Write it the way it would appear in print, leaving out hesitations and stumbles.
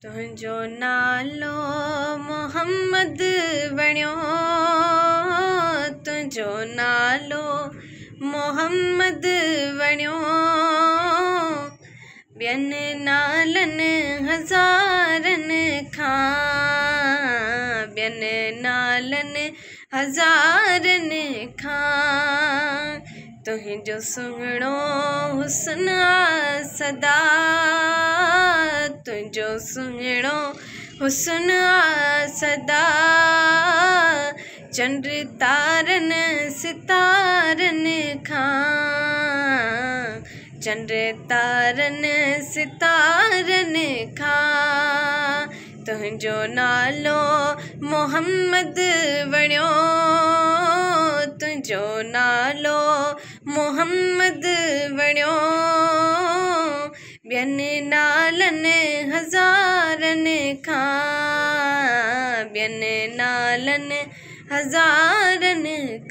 तुंहिंजो नालो मोहम्मद बणियो, तुंहिंजो नालो मोहम्मद बणियो। ॿियनि नालनि हज़ारनि खां, ॿियनि नालनि हज़ारनि खां तुंहिंजो सुहिणो हुस्न आ सदा, तुंहिंजो सुहिणो हुस्न आ सदा। चंड तारनि सितारनि खां, चंड तारनि सितारनि खां तुंहिंजो नालो मोहम्मद बणियो, तुंहिंजो नालो मोहम्मद बणियो। ॿियनि नालनि हज़ारनि खां, ॿियनि नालनि हज़ारनि खां